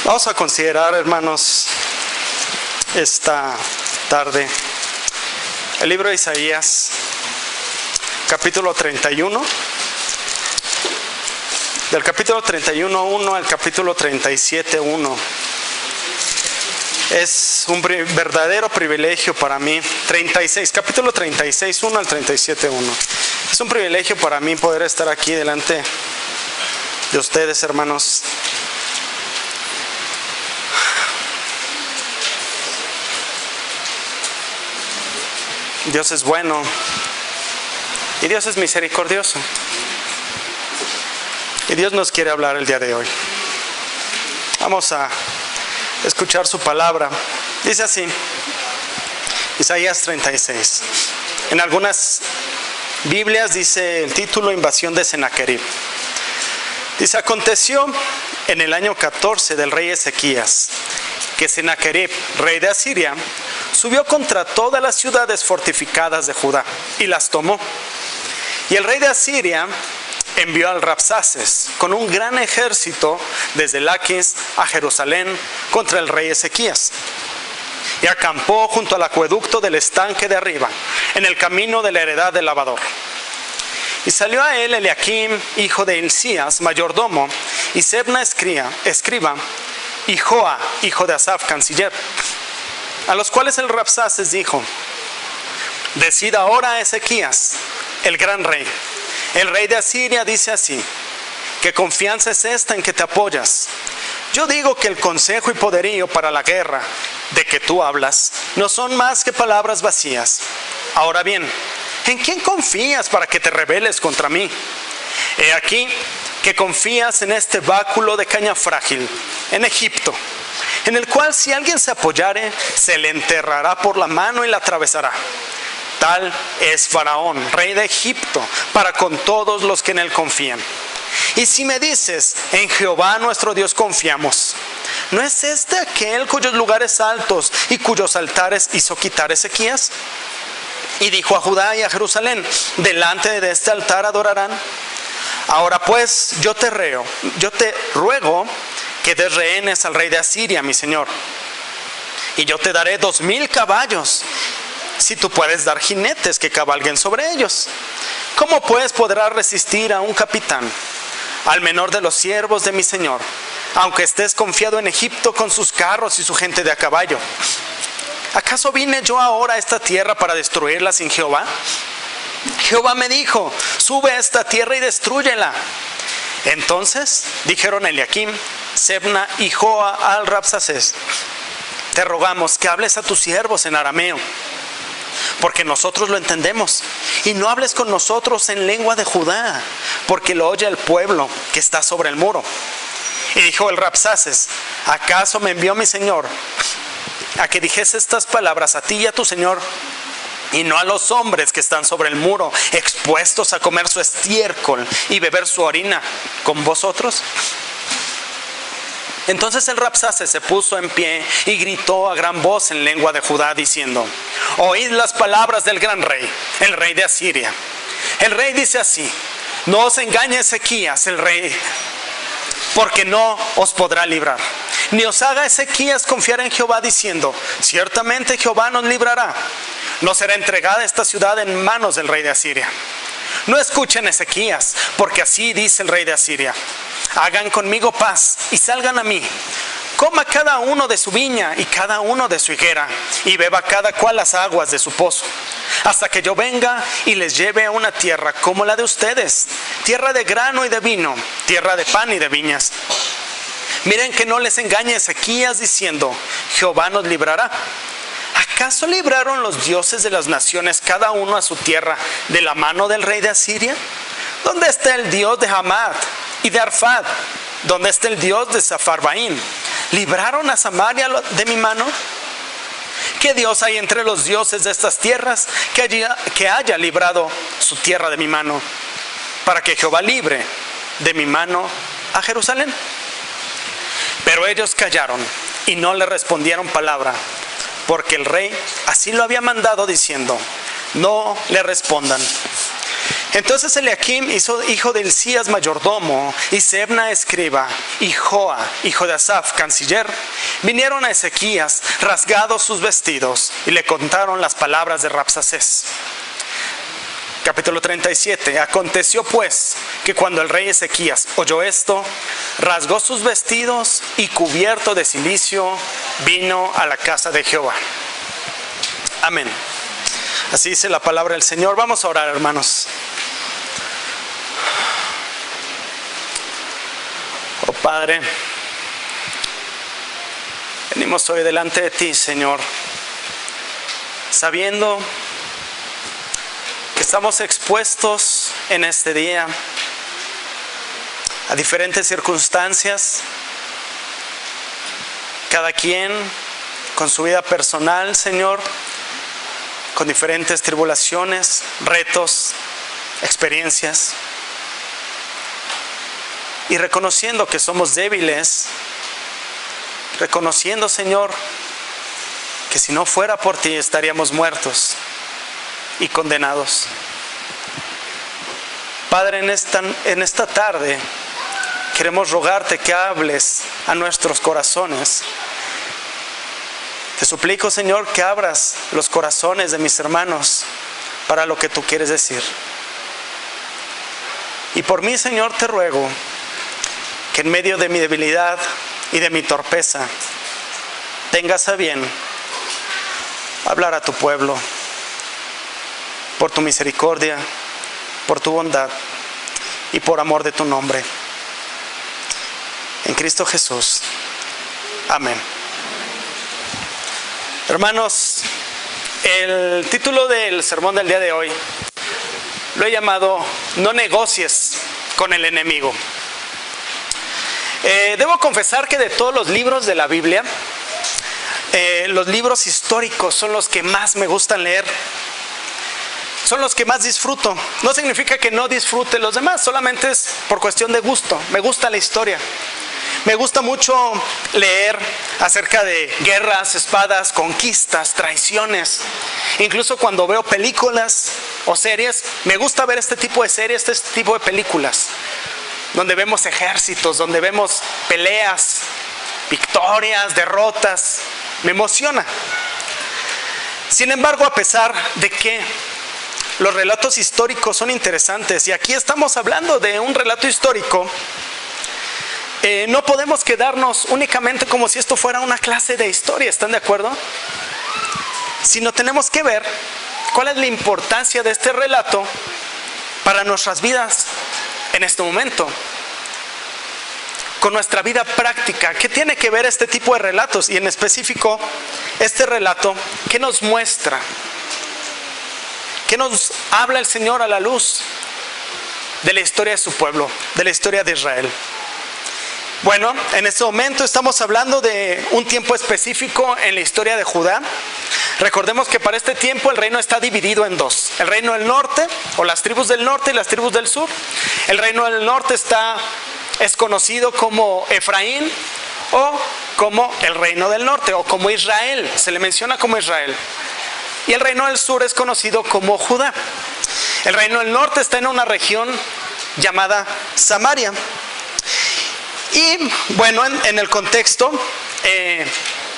Vamos a considerar, hermanos, esta tarde el libro de Isaías, capítulo 31, del capítulo 31:1 al capítulo 37:1. Es un verdadero privilegio para mí. Capítulo 36:1 al 37:1. Es un privilegio para mí poder estar aquí delante de ustedes, hermanos. Dios es bueno y Dios es misericordioso. Y Dios nos quiere hablar el día de hoy. Vamos a escuchar su palabra. Dice así, Isaías 36. En algunas Biblias dice el título: Invasión de Sennacherib. Dice: aconteció en el año 14 del rey Ezequías que Sennacherib, rey de Asiria, subió contra todas las ciudades fortificadas de Judá y las tomó. Y el rey de Asiria envió al Rabsaces con un gran ejército desde Laquis a Jerusalén contra el rey Ezequías. Y acampó junto al acueducto del estanque de arriba, en el camino de la heredad del lavador. Y salió a él Eliakim, hijo de Hilcías, mayordomo, y Sebna, escriba, y Joa, hijo de Asaf, canciller. A los cuales el Rabsaces dijo: decida ahora a Ezequías, el gran rey. El rey de Asiria dice así: ¿qué confianza es esta en que te apoyas? Yo digo que el consejo y poderío para la guerra de que tú hablas no son más que palabras vacías. Ahora bien, ¿en quién confías para que te rebeles contra mí? He aquí que confías en este báculo de caña frágil, en Egipto, en el cual si alguien se apoyare, se le enterrará por la mano y la atravesará. Tal es Faraón, rey de Egipto, para con todos los que en él confían. Y si me dices: en Jehová nuestro Dios confiamos, ¿no es este aquel cuyos lugares altos y cuyos altares hizo quitar Ezequías? Y dijo a Judá y a Jerusalén: delante de este altar adorarán. Ahora pues yo te ruego que des rehenes al rey de Asiria, mi señor, y yo te daré 2,000 caballos, si tú puedes dar jinetes que cabalguen sobre ellos. ¿Cómo pues podrás resistir a un capitán, al menor de los siervos de mi señor, aunque estés confiado en Egipto con sus carros y su gente de a caballo? ¿Acaso vine yo ahora a esta tierra para destruirla sin Jehová? Jehová me dijo: sube a esta tierra y destrúyela. Entonces dijeron Eliakim, Sebna y Joa al Rabsaces: te rogamos que hables a tus siervos en arameo, porque nosotros lo entendemos, y no hables con nosotros en lengua de Judá, porque lo oye el pueblo que está sobre el muro. Y dijo el Rabsaces: ¿acaso me envió mi señor a que dijese estas palabras a ti y a tu señor, y no a los hombres que están sobre el muro, expuestos a comer su estiércol y beber su orina con vosotros? Entonces el Rabsaces se puso en pie y gritó a gran voz en lengua de Judá, diciendo: oíd las palabras del gran rey, el rey de Asiria. El rey dice así: no os engañe Ezequías, el rey, porque no os podrá librar. Ni os haga Ezequías confiar en Jehová, diciendo: ciertamente Jehová nos librará. No será entregada esta ciudad en manos del rey de Asiria. No escuchen Ezequías, porque así dice el rey de Asiria: hagan conmigo paz y salgan a mí. Coma cada uno de su viña y cada uno de su higuera, y beba cada cual las aguas de su pozo, hasta que yo venga y les lleve a una tierra como la de ustedes, tierra de grano y de vino, tierra de pan y de viñas. Miren que no les engañe Ezequías diciendo: Jehová nos librará. ¿Acaso libraron los dioses de las naciones cada uno a su tierra de la mano del rey de Asiria? ¿Dónde está el Dios de Hamad y de Arfad? ¿Dónde está el Dios de Safarbaín? ¿Libraron a Samaria de mi mano? ¿Qué Dios hay entre los dioses de estas tierras que haya librado su tierra de mi mano, para que Jehová libre de mi mano a Jerusalén? Pero ellos callaron y no le respondieron palabra, porque el rey así lo había mandado, diciendo: no le respondan. Entonces Eliakim, hijo de Hilcías, mayordomo, y Sebna, escriba, y Joa, hijo de Asaf, canciller, vinieron a Ezequías, rasgados sus vestidos, y le contaron las palabras de Rabsacés. Capítulo 37. Aconteció pues que cuando el rey Ezequías oyó esto, rasgó sus vestidos y cubierto de cilicio vino a la casa de Jehová. Amén. Así dice la palabra del Señor. Vamos a orar, hermanos. Oh Padre, venimos hoy delante de ti, Señor, sabiendo que estamos expuestos en este día a diferentes circunstancias, cada quien con su vida personal, Señor, con diferentes tribulaciones, retos, experiencias, y reconociendo que somos débiles, reconociendo, Señor, que si no fuera por ti estaríamos muertos y condenados. Padre, en esta tarde queremos rogarte que hables a nuestros corazones. Te suplico, Señor, que abras los corazones de mis hermanos para lo que tú quieres decir. Y por mí, Señor, te ruego que en medio de mi debilidad y de mi torpeza tengas a bien hablar a tu pueblo por tu misericordia, por tu bondad y por amor de tu nombre. En Cristo Jesús. Amén. Hermanos, el título del sermón del día de hoy lo he llamado No negocies con el enemigo. Debo confesar que de todos los libros de la Biblia, los libros históricos son los que más me gustan leer. Son los que más disfruto. No significa que no disfrute los demás, solamente es por cuestión de gusto. Me gusta la historia. Me gusta mucho leer acerca de guerras, espadas, conquistas, traiciones. Incluso cuando veo películas o series, me gusta ver este tipo de series, este tipo de películas, donde vemos ejércitos, donde vemos peleas, victorias, derrotas. Me emociona. Sin embargo, a pesar de que los relatos históricos son interesantes, y aquí estamos hablando de un relato histórico, no podemos quedarnos únicamente como si esto fuera una clase de historia, ¿están de acuerdo? Sino tenemos que ver cuál es la importancia de este relato para nuestras vidas en este momento, con nuestra vida práctica. ¿Qué tiene que ver este tipo de relatos? Y en específico, este relato, ¿qué nos muestra? ¿Qué nos habla el Señor a la luz de la historia de su pueblo, de la historia de Israel? Bueno, en este momento estamos hablando de un tiempo específico en la historia de Judá. Recordemos que para este tiempo el reino está dividido en dos: el reino del norte, o las tribus del norte, y las tribus del sur. El reino del norte es conocido como Efraín, o como el reino del norte, o como Israel, se le menciona como Israel. Y el reino del sur es conocido como Judá. El reino del norte está en una región llamada Samaria. Y bueno, en el contexto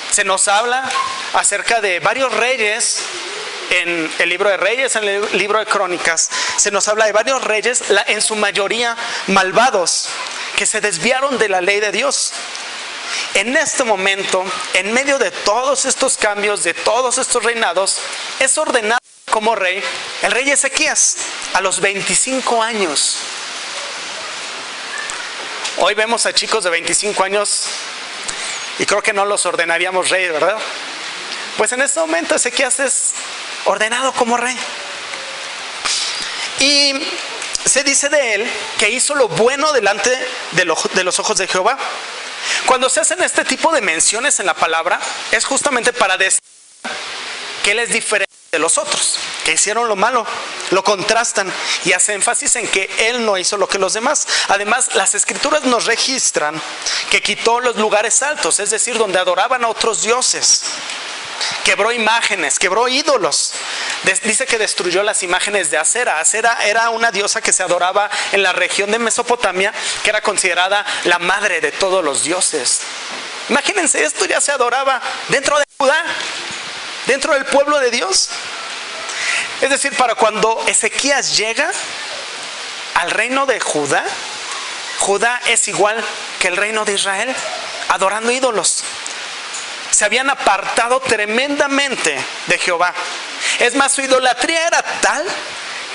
se nos habla acerca de varios reyes. En el libro de Reyes, en el libro de Crónicas, se nos habla de varios reyes, en su mayoría malvados, que se desviaron de la ley de Dios. En este momento, en medio de todos estos cambios, de todos estos reinados, es ordenado como rey el rey Ezequías a los 25 años. Hoy vemos a chicos de 25 años y creo que no los ordenaríamos rey, ¿verdad? Pues en este momento Ezequías es ordenado como rey. Y se dice de él que hizo lo bueno delante de los ojos de Jehová. Cuando se hacen este tipo de menciones en la palabra, es justamente para decir que él es diferente de los otros, que hicieron lo malo, lo contrastan y hace énfasis en que él no hizo lo que los demás. Además, las escrituras nos registran que quitó los lugares altos, es decir, donde adoraban a otros dioses. Quebró imágenes, quebró ídolos. Dice que destruyó las imágenes de Acera. Acera era una diosa que se adoraba en la región de Mesopotamia, que era considerada la madre de todos los dioses. Imagínense, esto ya se adoraba dentro de Judá, dentro del pueblo de Dios. Es decir, para cuando Ezequías llega al reino de Judá, Judá es igual que el reino de Israel, adorando ídolos. Se habían apartado tremendamente de Jehová. Es más, su idolatría era tal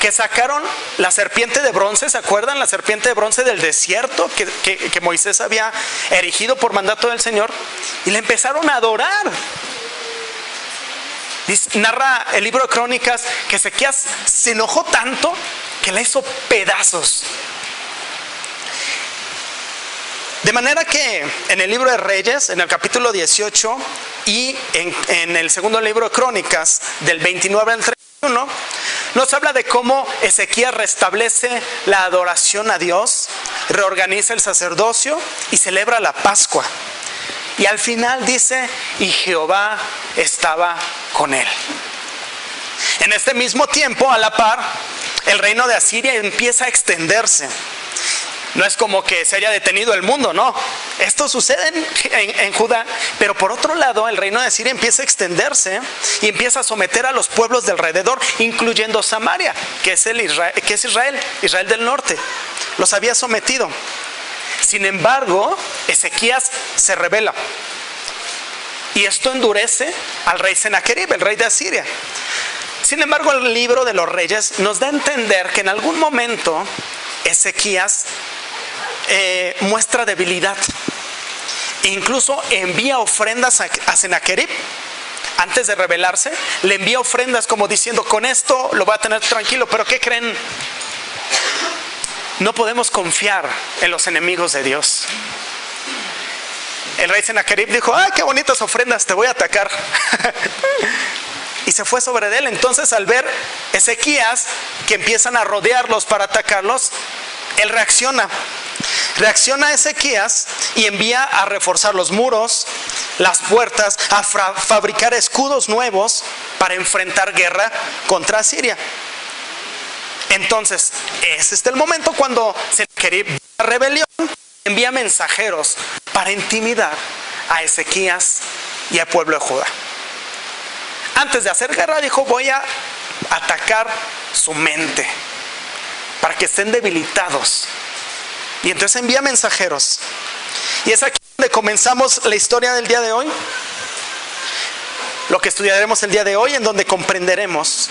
que sacaron la serpiente de bronce. ¿Se acuerdan? La serpiente de bronce del desierto que Moisés había erigido por mandato del Señor, y la empezaron a adorar. Narra el libro de Crónicas que Ezequías se enojó tanto que la hizo pedazos. De manera que en el libro de Reyes, en el capítulo 18 y en el segundo libro de Crónicas, del 29 al 31, nos habla de cómo Ezequías restablece la adoración a Dios, reorganiza el sacerdocio y celebra la Pascua. Y al final dice, y Jehová estaba con él. En este mismo tiempo, a la par, el reino de Asiria empieza a extenderse. No es como que se haya detenido el mundo, no. Esto sucede en Judá, pero por otro lado el reino de Asiria empieza a extenderse y empieza a someter a los pueblos de alrededor, incluyendo Samaria, que es Israel del norte. Los había sometido. Sin embargo, Ezequías se rebela. Y esto endurece al rey Sennacherib, el rey de Asiria. Sin embargo, el libro de los Reyes nos da a entender que en algún momento Ezequías muestra debilidad. E incluso envía ofrendas a Sennacherib. Antes de rebelarse, le envía ofrendas como diciendo, con esto lo va a tener tranquilo. Pero ¿qué creen? No podemos confiar en los enemigos de Dios. El rey Sennacherib dijo, qué bonitas ofrendas, te voy a atacar. Y se fue sobre él. Entonces, al ver Ezequías que empiezan a rodearlos para atacarlos, él reacciona a Ezequías y envía a reforzar los muros, las puertas, a fabricar escudos nuevos para enfrentar guerra contra Asiria. Entonces, ese es el momento cuando Sennacherib, la rebelión, envía mensajeros para intimidar a Ezequías y al pueblo de Judá. Antes de hacer guerra dijo, voy a atacar su mente para que estén debilitados. Y entonces envía mensajeros. Y es aquí donde comenzamos la historia del día de hoy. Lo que estudiaremos el día de hoy, en donde comprenderemos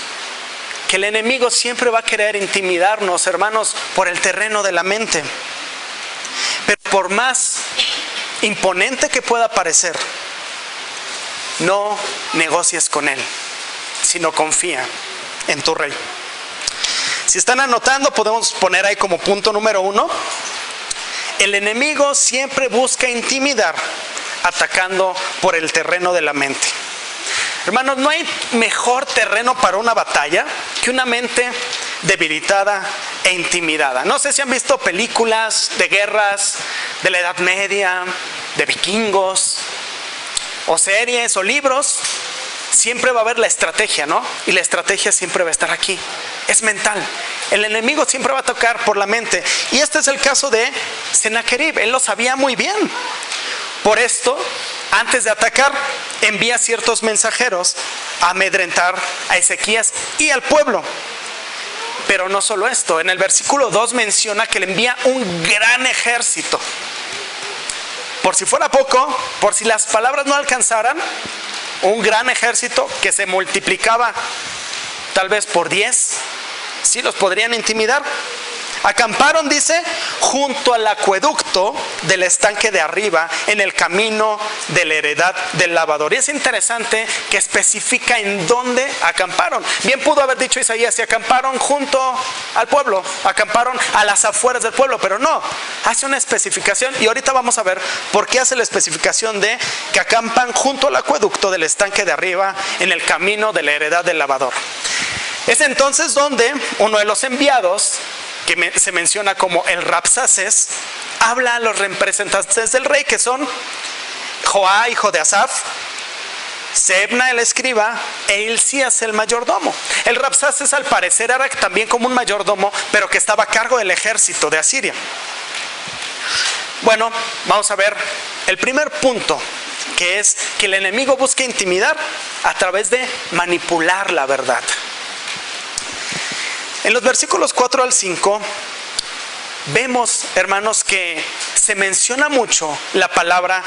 que el enemigo siempre va a querer intimidarnos, hermanos, por el terreno de la mente. Pero por más imponente que pueda parecer, no negocies con él, sino confía en tu rey. Si están anotando, podemos poner ahí como punto número 1. El enemigo siempre busca intimidar, atacando por el terreno de la mente. Hermanos, no hay mejor terreno para una batalla que una mente debilitada e intimidada. No sé si han visto películas de guerras de la Edad Media, de vikingos, o series o libros. Siempre va a haber la estrategia, ¿no? Y la estrategia siempre va a estar aquí. Es mental. El enemigo siempre va a tocar por la mente. Y este es el caso de Sennacherib. Él lo sabía muy bien. Por esto, antes de atacar, envía ciertos mensajeros a amedrentar a Ezequías y al pueblo. Pero no solo esto. En el versículo 2 menciona que le envía un gran ejército. Por si fuera poco, por si las palabras no alcanzaran, un gran ejército que se multiplicaba tal vez por 10, sí los podrían intimidar. Acamparon, dice, junto al acueducto del estanque de arriba, en el camino de la heredad del lavador. Y es interesante que especifica en dónde acamparon. Bien pudo haber dicho Isaías, se acamparon junto al pueblo, acamparon a las afueras del pueblo, pero no, hace una especificación. Y ahorita vamos a ver por qué hace la especificación de que acampan junto al acueducto del estanque de arriba, en el camino de la heredad del lavador. Es entonces donde uno de los enviados, que se menciona como el Rabsaces, habla a los representantes del rey, que son Joá, hijo de Asaf, Sebna el escriba e Hilcías el mayordomo. El Rabsaces al parecer era también como un mayordomo, pero que estaba a cargo del ejército de Asiria. Bueno, vamos a ver el primer punto, que es que el enemigo busca intimidar a través de manipular la verdad. En los versículos 4 al 5 vemos, hermanos, que se menciona mucho la palabra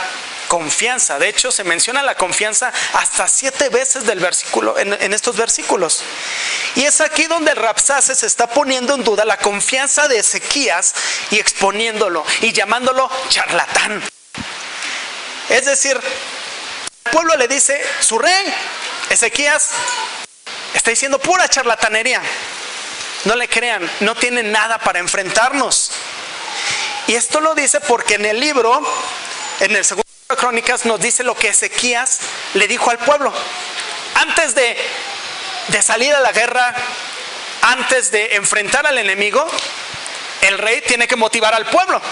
confianza. De hecho, se menciona la confianza hasta 7 veces en estos versículos. Y es aquí donde el Rabsaces está poniendo en duda la confianza de Ezequías y exponiéndolo y llamándolo charlatán. Es decir, el pueblo le dice, su rey, Ezequías, está diciendo pura charlatanería. No le crean, no tiene nada para enfrentarnos. Y esto lo dice porque en el libro, en el segundo libro de Crónicas, nos dice lo que Ezequías le dijo al pueblo. Antes de salir a la guerra, antes de enfrentar al enemigo, el rey tiene que motivar al pueblo.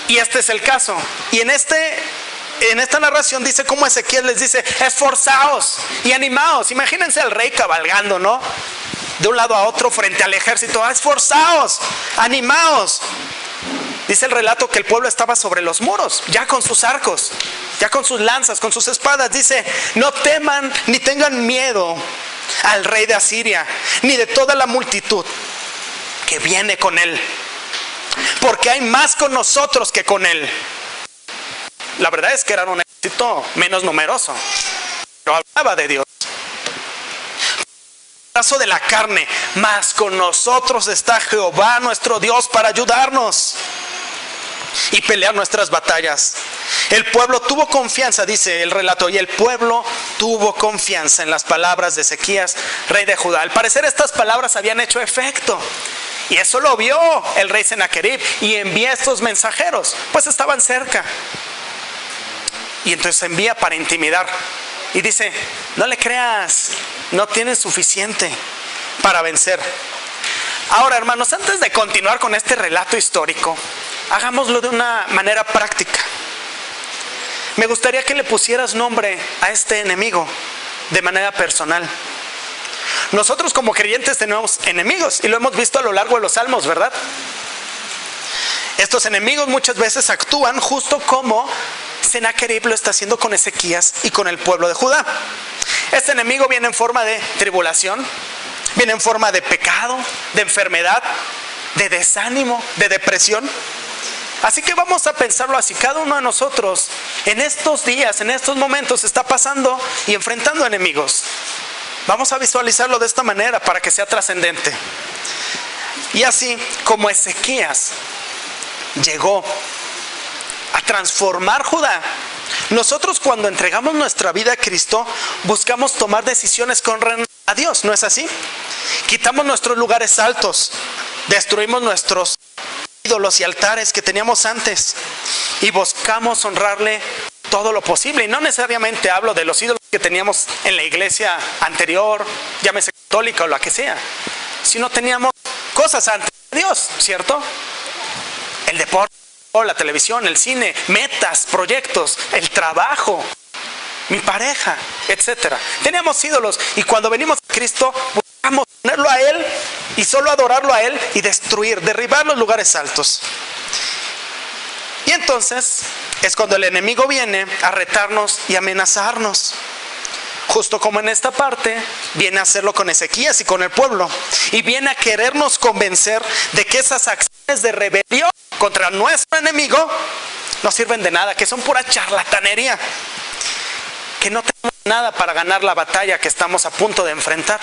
Y este es el caso. Y en esta narración dice cómo Ezequías les dice, esforzaos y animaos. Imagínense al rey cabalgando, ¿no? De un lado a otro frente al ejército. Esforzaos, animaos. Dice el relato que el pueblo estaba sobre los muros, ya con sus arcos, ya con sus lanzas, con sus espadas. Dice, no teman ni tengan miedo al rey de Asiria, ni de toda la multitud que viene con él, porque hay más con nosotros que con él. La verdad es que era un ejército menos numeroso, pero hablaba de Dios. Brazo de la carne, mas con nosotros está Jehová nuestro Dios para ayudarnos y pelear nuestras batallas. El pueblo tuvo confianza, dice el relato, y el pueblo tuvo confianza en las palabras de Ezequías, rey de Judá. Al parecer estas palabras habían hecho efecto, y eso lo vio el rey Sennacherib, y envía estos mensajeros, pues estaban cerca. Y entonces envía para intimidar. Y dice, no le creas, no tienes suficiente para vencer. Ahora, hermanos, antes de continuar con este relato histórico, hagámoslo de una manera práctica. Me gustaría que le pusieras nombre a este enemigo de manera personal. Nosotros como creyentes tenemos enemigos y lo hemos visto a lo largo de los salmos, ¿verdad? Estos enemigos muchas veces actúan justo como Sennacherib lo está haciendo con Ezequías y con el pueblo de Judá. Este enemigo viene en forma de tribulación, viene en forma de pecado, de enfermedad, de desánimo, de depresión. Así que vamos a pensarlo así. Cada uno de nosotros en estos días, en estos momentos está pasando y enfrentando enemigos. Vamos a visualizarlo de esta manera para que sea trascendente. Y así como Ezequías llegó a transformar Judá, nosotros cuando entregamos nuestra vida a Cristo buscamos tomar decisiones con a Dios, ¿no es así? Quitamos nuestros lugares altos, destruimos nuestros ídolos y altares que teníamos antes y buscamos honrarle todo lo posible. Y no necesariamente hablo de los ídolos que teníamos en la iglesia anterior, llámese católica o la que sea, sino teníamos cosas antes de Dios, ¿cierto? El deporte, la televisión, el cine, metas, proyectos, el trabajo, mi pareja, etcétera. Teníamos ídolos y cuando venimos a Cristo buscamos ponerlo a Él y solo adorarlo a Él y derribar los lugares altos. Y entonces es cuando el enemigo viene a retarnos y amenazarnos. Justo como en esta parte, viene a hacerlo con Ezequías y con el pueblo. Y viene a querernos convencer de que esas acciones de rebelión contra nuestro enemigo no sirven de nada, que son pura charlatanería, que no tenemos nada para ganar la batalla que estamos a punto de enfrentar.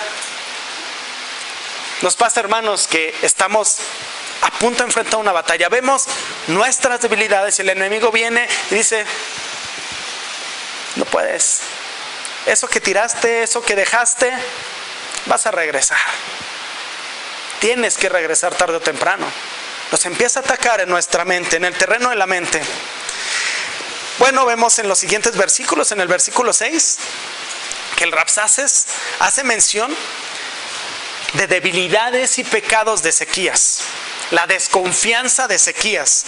Nos pasa, hermanos, que estamos a punto de enfrentar una batalla. Vemos nuestras debilidades y el enemigo viene y dice, no puedes. Eso que tiraste, eso que dejaste, vas a regresar. Tienes que regresar tarde o temprano. Nos empieza a atacar en nuestra mente, en el terreno de la mente. Bueno, vemos en los siguientes versículos, en el versículo 6, que el Rabsaces hace mención de debilidades y pecados de Ezequías, la desconfianza de Ezequías.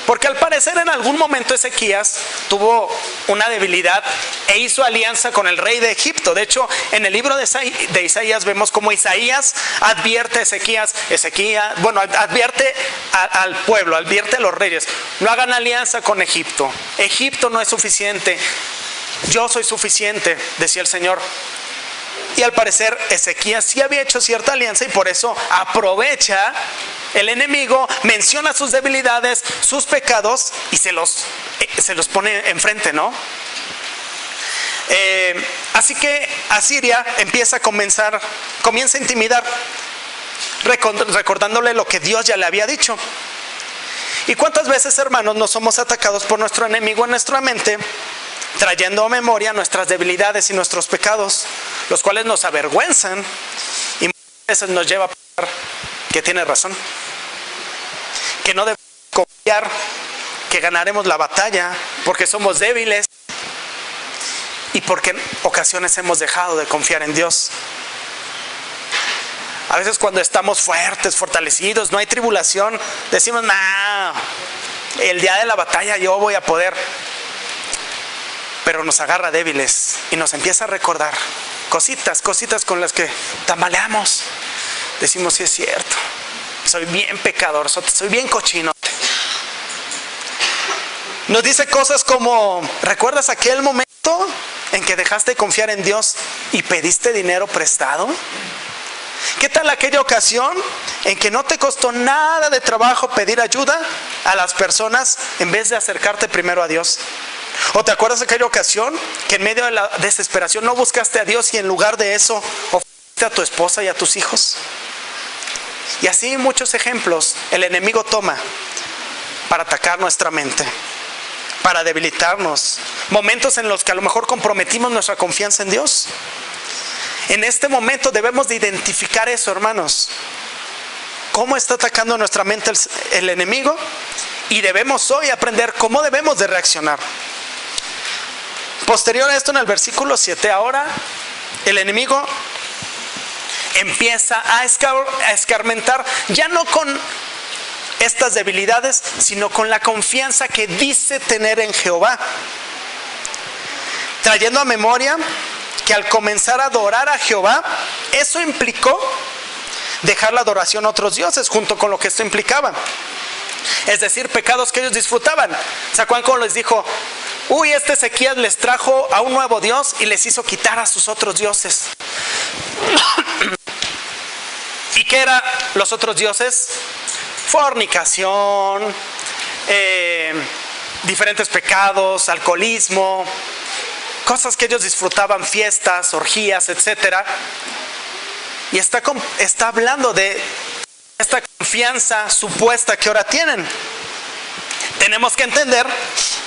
Porque al parecer en algún momento Ezequías tuvo una debilidad e hizo alianza con el rey de Egipto. De hecho, en el libro de Isaías vemos cómo Isaías advierte a Ezequías, advierte al pueblo, advierte a los reyes: no hagan alianza con Egipto. Egipto no es suficiente, yo soy suficiente, decía el Señor. Y al parecer Ezequías sí había hecho cierta alianza, y por eso aprovecha el enemigo, menciona sus debilidades, sus pecados, y se los pone enfrente, ¿no? Así que Asiria comienza a intimidar, recordándole lo que Dios ya le había dicho. ¿Y cuántas veces, hermanos, no somos atacados por nuestro enemigo en nuestra mente, trayendo a memoria nuestras debilidades y nuestros pecados, los cuales nos avergüenzan y muchas veces nos lleva a pensar que tiene razón, que no debemos confiar que ganaremos la batalla porque somos débiles y porque en ocasiones hemos dejado de confiar en Dios? A veces cuando estamos fuertes, fortalecidos, no hay tribulación, decimos: no, el día de la batalla yo voy a poder. Pero nos agarra débiles y nos empieza a recordar cositas con las que tambaleamos. Decimos: sí, es cierto, soy bien pecador, soy bien cochino. Nos dice cosas como: ¿recuerdas aquel momento en que dejaste de confiar en Dios y pediste dinero prestado? ¿Qué tal aquella ocasión en que no te costó nada de trabajo pedir ayuda a las personas en vez de acercarte primero a Dios? ¿O te acuerdas de aquella ocasión que en medio de la desesperación no buscaste a Dios y en lugar de eso ofreciste a tu esposa y a tus hijos? Y así muchos ejemplos el enemigo toma para atacar nuestra mente, para debilitarnos, momentos en los que a lo mejor comprometimos nuestra confianza en Dios. En este momento debemos de identificar eso, hermanos. ¿Cómo está atacando nuestra mente el enemigo? Y debemos hoy aprender cómo debemos de reaccionar. Posterior a esto, en el versículo 7, ahora el enemigo empieza a escarmentar, ya no con estas debilidades, sino con la confianza que dice tener en Jehová, trayendo a memoria que al comenzar a adorar a Jehová, eso implicó dejar la adoración a otros dioses, junto con lo que esto implicaba. Es decir, pecados que ellos disfrutaban. ¿Se acuerdan cómo les dijo? Este Ezequías les trajo a un nuevo Dios y les hizo quitar a sus otros dioses. ¿Y qué eran los otros dioses? Fornicación, diferentes pecados, alcoholismo, cosas que ellos disfrutaban, fiestas, orgías, etcétera. Y está hablando de esta confianza supuesta que ahora tienen. Tenemos que entender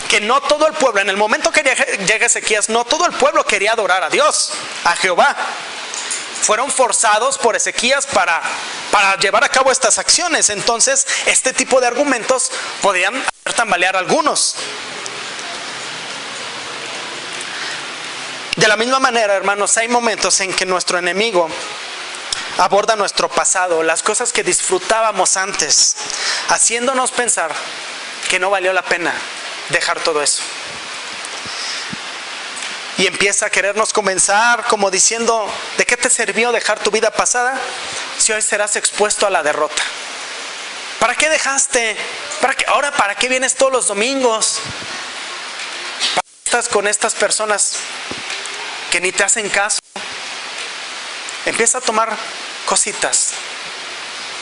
que no todo el pueblo, en el momento que llega Ezequías, no todo el pueblo quería adorar a Dios, a Jehová. Fueron forzados por Ezequías para llevar a cabo estas acciones. Entonces, este tipo de argumentos podían hacer tambalear a algunos. De la misma manera, hermanos, hay momentos en que nuestro enemigo aborda nuestro pasado, las cosas que disfrutábamos antes, haciéndonos pensar que no valió la pena dejar todo eso. Y empieza a querernos convencer, como diciendo: ¿de qué te sirvió dejar tu vida pasada si hoy serás expuesto a la derrota? ¿Para qué dejaste? ¿Para qué vienes todos los domingos? ¿Para qué estás con estas personas que ni te hacen caso? Empieza a tomar cositas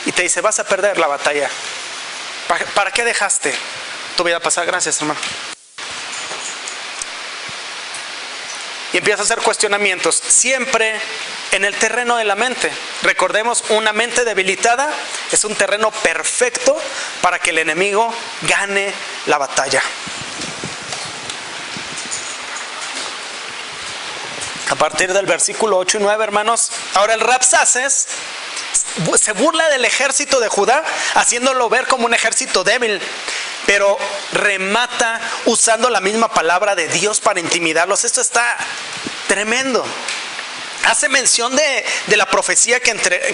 y te dice: vas a perder la batalla. ¿Para qué dejaste tu vida pasada? Gracias, hermano. Y empieza a hacer cuestionamientos, siempre en el terreno de la mente. Recordemos, una mente debilitada es un terreno perfecto para que el enemigo gane la batalla. A partir del versículo 8 y 9, hermanos, ahora el Rabsaces se burla del ejército de Judá, haciéndolo ver como un ejército débil, pero remata usando la misma palabra de Dios para intimidarlos. Esto está tremendo. Hace mención de la profecía que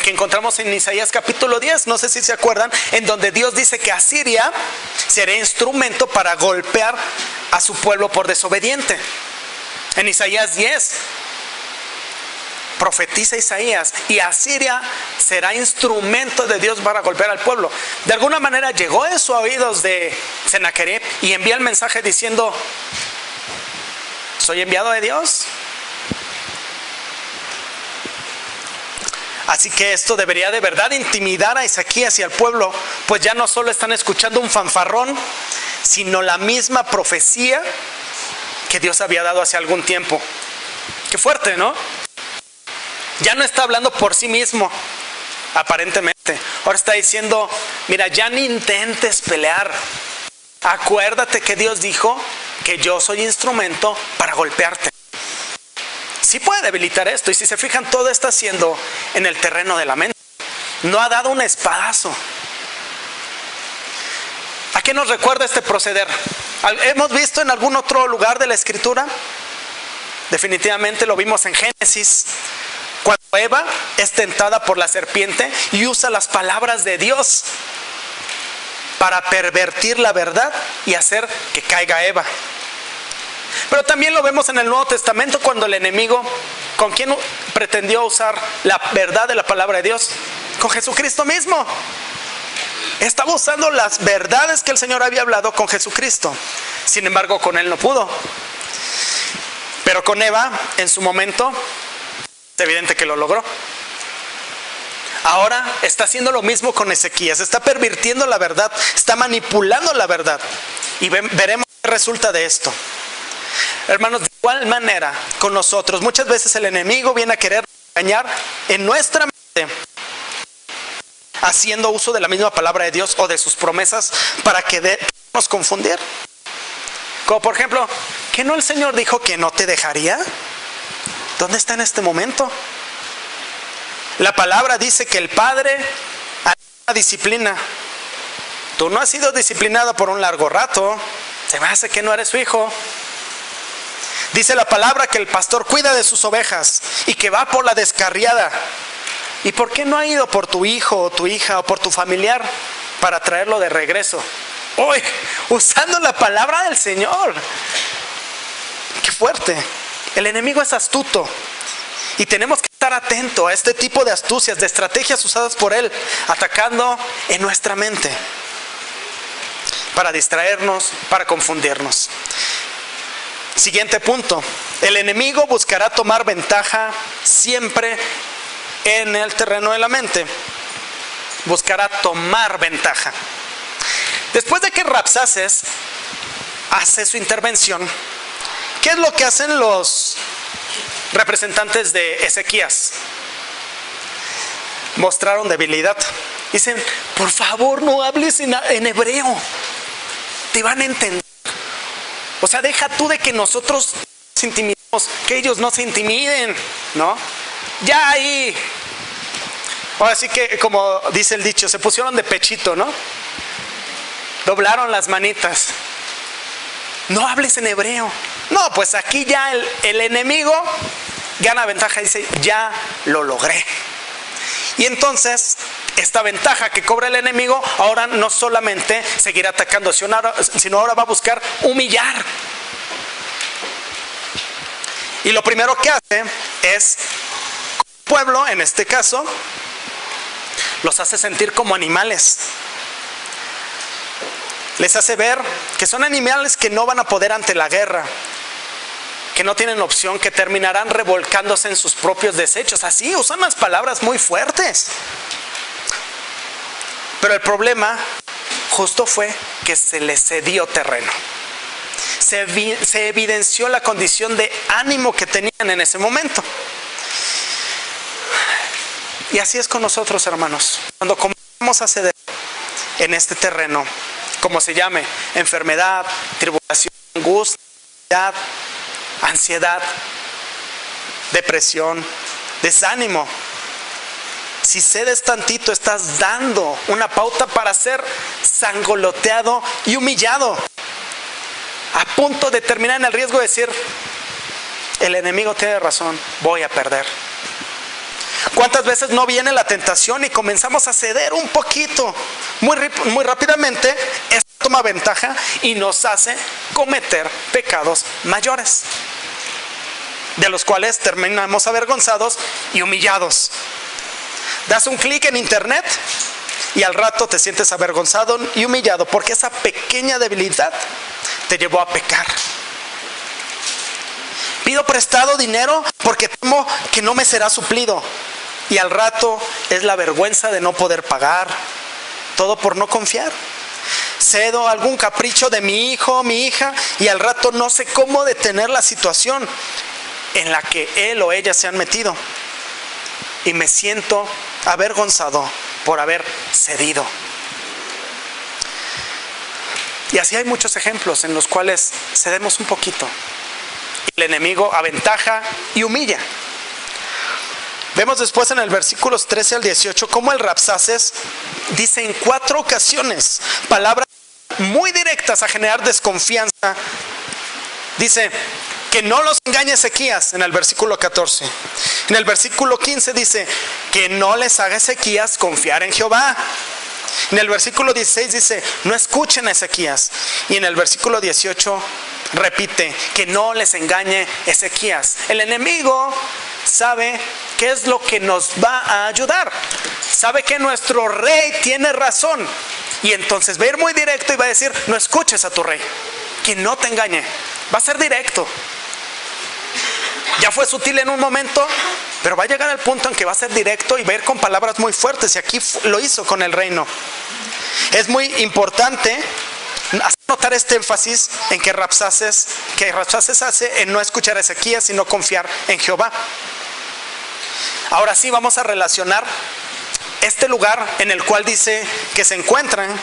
encontramos en Isaías capítulo 10, no sé si se acuerdan, en donde Dios dice que Asiria será instrumento para golpear a su pueblo por desobediente. En Isaías 10 profetiza Isaías, y Asiria será instrumento de Dios para golpear al pueblo. De alguna manera llegó eso a oídos de Sennacherib y envía el mensaje diciendo: ¿soy enviado de Dios? Así que esto debería de verdad intimidar a Ezequías y al pueblo, pues ya no solo están escuchando un fanfarrón, sino la misma profecía que Dios había dado hace algún tiempo. Qué fuerte, ¿no? Ya no está hablando por sí mismo, aparentemente. Ahora está diciendo: mira, ya ni intentes pelear. Acuérdate que Dios dijo que yo soy instrumento para golpearte. Sí puede debilitar esto, y si se fijan, todo está haciendo en el terreno de la mente. No ha dado un espadazo. ¿A qué nos recuerda este proceder? ¿Hemos visto en algún otro lugar de la Escritura? Definitivamente lo vimos en Génesis, cuando Eva es tentada por la serpiente y usa las palabras de Dios para pervertir la verdad y hacer que caiga Eva. Pero también lo vemos en el Nuevo Testamento, cuando el enemigo, ¿con quién pretendió usar la verdad de la palabra de Dios? Con Jesucristo mismo. Estaba usando las verdades que el Señor había hablado con Jesucristo. Sin embargo, con él no pudo. Pero con Eva, en su momento, es evidente que lo logró. Ahora está haciendo lo mismo con Ezequías. Está pervirtiendo la verdad, está manipulando la verdad. Y veremos qué resulta de esto. Hermanos, de igual manera con nosotros, muchas veces el enemigo viene a querer engañar en nuestra mente, haciendo uso de la misma palabra de Dios o de sus promesas para que nos confundir. Como por ejemplo, ¿que no el Señor dijo que no te dejaría? ¿Dónde está en este momento? La palabra dice que el Padre hará una disciplina. Tú no has sido disciplinado por un largo rato. Se me hace que no eres su hijo. Dice la palabra que el pastor cuida de sus ovejas y que va por la descarriada. ¿Y por qué no ha ido por tu hijo o tu hija o por tu familiar para traerlo de regreso? Hoy, usando la palabra del Señor. ¡Qué fuerte! El enemigo es astuto y tenemos que estar atentos a este tipo de astucias, de estrategias usadas por él, atacando en nuestra mente para distraernos, para confundirnos. Siguiente punto: el enemigo buscará tomar ventaja siempre en el terreno de la mente. Buscará tomar ventaja. Después de que Rabsaces hace su intervención, ¿qué es lo que hacen los representantes de Ezequías? Mostraron debilidad. Dicen: por favor, no hables en hebreo, te van a entender. O sea, deja tú de que nosotros nos intimidemos, que ellos no se intimiden, ¿no? Ya ahí, ahora sí que, como dice el dicho, se pusieron de pechito, ¿no? Doblaron las manitas. No hables en hebreo. No, pues aquí ya el enemigo gana ventaja y dice: ya lo logré. Y entonces, esta ventaja que cobra el enemigo, ahora no solamente seguirá atacando, sino ahora va a buscar humillar. Y lo primero que hace es, el pueblo, en este caso, los hace sentir como animales. Les hace ver que son animales que no van a poder ante la guerra, que no tienen opción, que terminarán revolcándose en sus propios desechos. Así usan las palabras muy fuertes. Pero el problema justo fue que se les cedió terreno. Se evidenció la condición de ánimo que tenían en ese momento. Y así es con nosotros, hermanos. Cuando comenzamos a ceder en este terreno, como se llame, enfermedad, tribulación, angustia, ansiedad, depresión, desánimo. Si cedes tantito, estás dando una pauta para ser sangoloteado y humillado, a punto de terminar en el riesgo de decir: el enemigo tiene razón, voy a perder. ¿Cuántas veces no viene la tentación y comenzamos a ceder un poquito? Muy rápidamente, esto toma ventaja y nos hace cometer pecados mayores. de los cuales terminamos avergonzados y humillados. Das un clic en internet y al rato te sientes avergonzado y humillado porque esa pequeña debilidad te llevó a pecar. Pido prestado dinero porque temo que no me será suplido y al rato es la vergüenza de no poder pagar, todo por no confiar. Cedo algún capricho de mi hijo o mi hija y al rato no sé cómo detener la situación en la que él o ella se han metido y me siento avergonzado por haber cedido. Y así hay muchos ejemplos en los cuales cedemos un poquito. El enemigo aventaja y humilla. Vemos después en el versículos 13 al 18 cómo el Rabsaces dice en 4 ocasiones palabras muy directas a generar desconfianza. Dice que no los engañe Ezequías en el versículo 14. En el versículo 15 dice que no les haga Ezequías confiar en Jehová. En el versículo 16 dice no escuchen a Ezequías. Y en el versículo 18 repite que no les engañe Ezequías. El enemigo sabe qué es lo que nos va a ayudar. Sabe que nuestro rey tiene razón. Y entonces va a ir muy directo y va a decir, no escuches a tu rey. Que no te engañe. Va a ser directo. Ya fue sutil en un momento, pero va a llegar al punto en que va a ser directo y va a ir con palabras muy fuertes. Y aquí lo hizo con el reino. Es muy importante hacer notar este énfasis en que Rabsaces hace en no escuchar a Ezequías, sino confiar en Jehová. Ahora sí vamos a relacionar este lugar en el cual dice que se encuentran.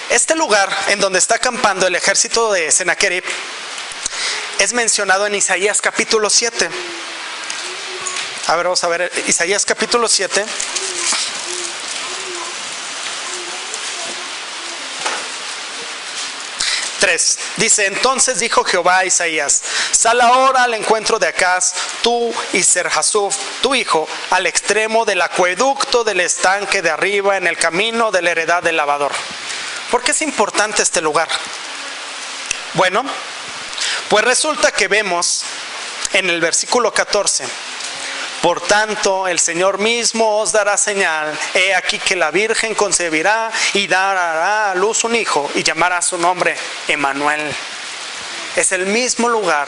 Este lugar en donde está acampando el ejército de Sennacherib es mencionado en Isaías capítulo 7. A ver, vamos a ver Isaías capítulo 7. Dice, entonces dijo Jehová a Isaías, sal ahora al encuentro de Acaz, tú y Serjasuf, tu hijo, al extremo del acueducto del estanque de arriba, en el camino de la heredad del lavador. ¿Por qué es importante este lugar? Bueno, pues resulta que vemos en el versículo 14, por tanto, el Señor mismo os dará señal. He aquí que la Virgen concebirá y dará a luz un hijo y llamará su nombre Emmanuel. Es el mismo lugar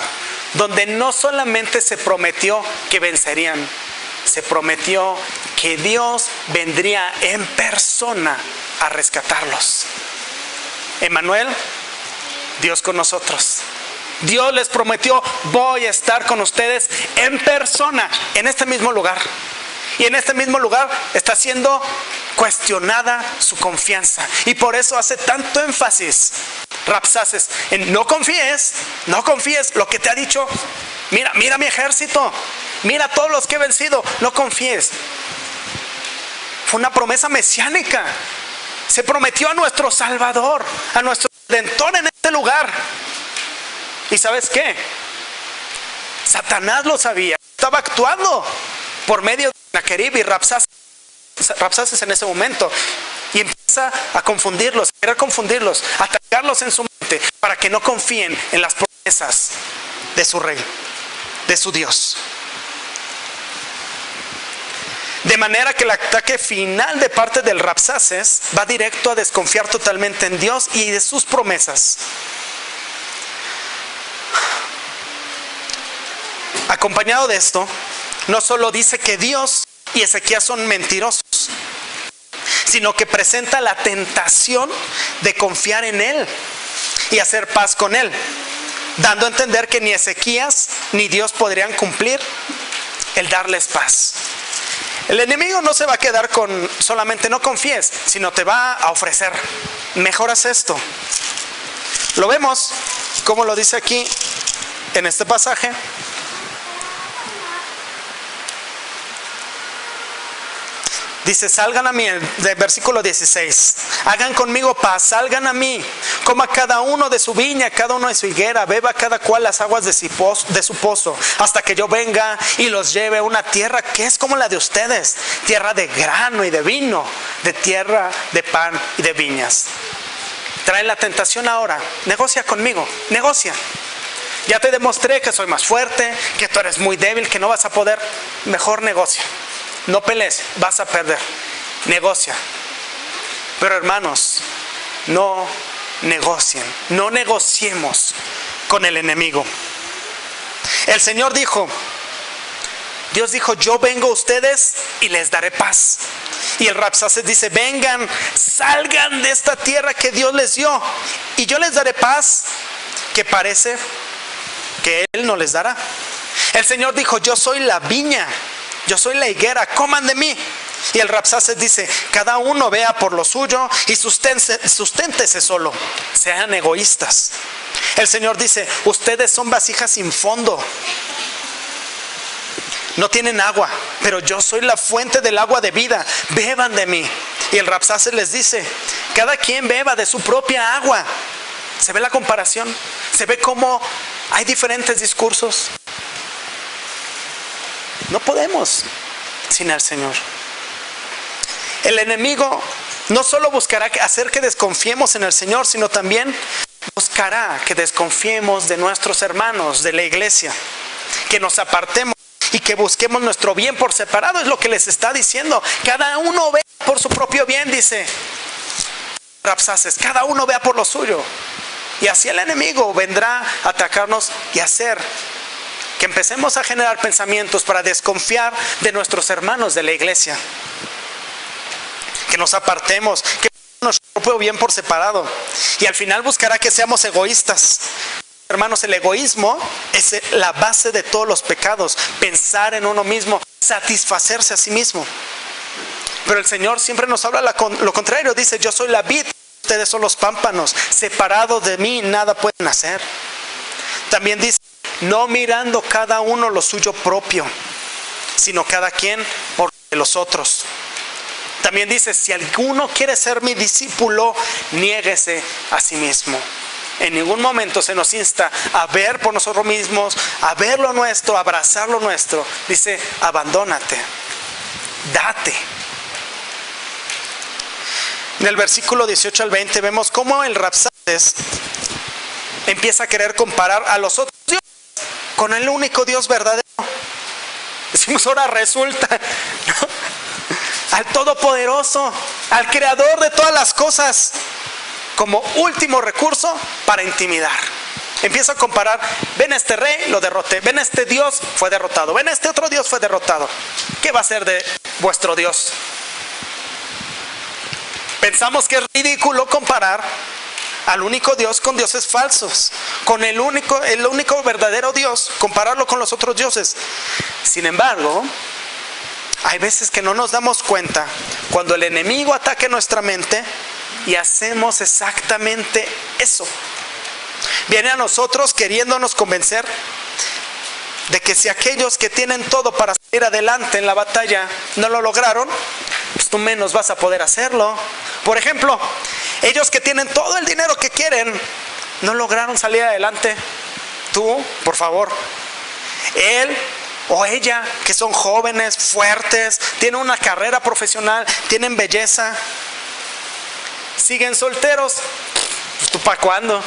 donde no solamente se prometió que vencerían, se prometió que Dios vendría en persona a rescatarlos. Emmanuel, Dios con nosotros. Dios les prometió, voy a estar con ustedes en persona, en este mismo lugar. Y en este mismo lugar está siendo cuestionada su confianza. Y por eso hace tanto énfasis Rabsaces en no confíes lo que te ha dicho. Mira mi ejército, mira todos los que he vencido, no confíes. Fue una promesa mesiánica. Se prometió a nuestro Salvador, a nuestro Redentor en este lugar. ¿Y sabes qué? Satanás lo sabía, estaba actuando por medio de Sennacherib y Rabsaces en ese momento. Y empieza a confundirlos, a querer confundirlos, a atacarlos en su mente para que no confíen en las promesas de su rey, de su Dios. De manera que el ataque final de parte del Rabsaces va directo a desconfiar totalmente en Dios y de sus promesas. Acompañado de esto, no solo dice que Dios y Ezequías son mentirosos, sino que presenta la tentación de confiar en Él y hacer paz con Él, dando a entender que ni Ezequías ni Dios podrían cumplir el darles paz. El enemigo no se va a quedar con solamente no confíes, sino te va a ofrecer, mejoras esto. Lo vemos, como lo dice aquí en este pasaje. Dice, salgan a mí, del versículo 16, hagan conmigo paz, salgan a mí, coma cada uno de su viña, cada uno de su higuera, beba cada cual las aguas de su pozo, hasta que yo venga y los lleve a una tierra que es como la de ustedes, tierra de grano y de vino, de tierra de pan y de viñas. Traen la tentación ahora, negocia conmigo, negocia. Ya te demostré que soy más fuerte, que tú eres muy débil, que no vas a poder. Mejor negocia. No pelees, vas a perder. Negocia. Pero hermanos, no negocien, no negociemos con el enemigo. El Señor dijo, Dios dijo, yo vengo a ustedes y les daré paz. Y el Rabsaces dice, vengan, salgan de esta tierra que Dios les dio y yo les daré paz, que parece que Él no les dará. El Señor dijo, yo soy la viña, yo soy la higuera, coman de mí. Y el Rabsaces dice, cada uno vea por lo suyo y susténtese solo, sean egoístas. El Señor dice, ustedes son vasijas sin fondo, no tienen agua, pero yo soy la fuente del agua de vida, beban de mí. Y el Rabsaces les dice, cada quien beba de su propia agua. ¿Se ve la comparación? ¿Se ve cómo hay diferentes discursos? No podemos sin el Señor. El enemigo no solo buscará hacer que desconfiemos en el Señor, sino también buscará que desconfiemos de nuestros hermanos, de la iglesia, que nos apartemos y que busquemos nuestro bien por separado. Es lo que les está diciendo. Cada uno vea por su propio bien, dice Rabsaces, cada uno vea por lo suyo. Y así el enemigo vendrá a atacarnos y hacer que empecemos a generar pensamientos para desconfiar de nuestros hermanos de la iglesia. Que nos apartemos, que busquemos nuestro propio bien por separado. Y al final buscará que seamos egoístas. Hermanos, el egoísmo es la base de todos los pecados. Pensar en uno mismo, satisfacerse a sí mismo. Pero el Señor siempre nos habla lo contrario. Dice, yo soy la vid, ustedes son los pámpanos. Separados de mí nada pueden hacer. También dice, no mirando cada uno lo suyo propio, sino cada quien por los otros. También dice, si alguno quiere ser mi discípulo, niéguese a sí mismo. En ningún momento se nos insta a ver por nosotros mismos, a ver lo nuestro, a abrazar lo nuestro. Dice, abandónate, date. En el versículo 18 al 20 vemos cómo el Rabsaces empieza a querer comparar a los otros dioses con el único Dios verdadero. Decimos, ahora resulta, ¿no? Al Todopoderoso, al Creador de todas las cosas, como último recurso para intimidar. Empieza a comparar, ven este rey, lo derroté, ven este Dios, fue derrotado, ven este otro Dios, fue derrotado. ¿Qué va a ser de vuestro Dios? Pensamos que es ridículo comparar al único Dios con dioses falsos, con el único verdadero Dios, compararlo con los otros dioses. Sin embargo, hay veces que no nos damos cuenta cuando el enemigo ataque nuestra mente y hacemos exactamente eso. Viene a nosotros queriéndonos convencer de que si aquellos que tienen todo para salir adelante en la batalla no lo lograron, pues tú menos vas a poder hacerlo. Por ejemplo, ellos que tienen todo el dinero que quieren no lograron salir adelante. Tú, por favor, él o ella, que son jóvenes, fuertes, tienen una carrera profesional, tienen belleza, siguen solteros, pues tú para cuándo.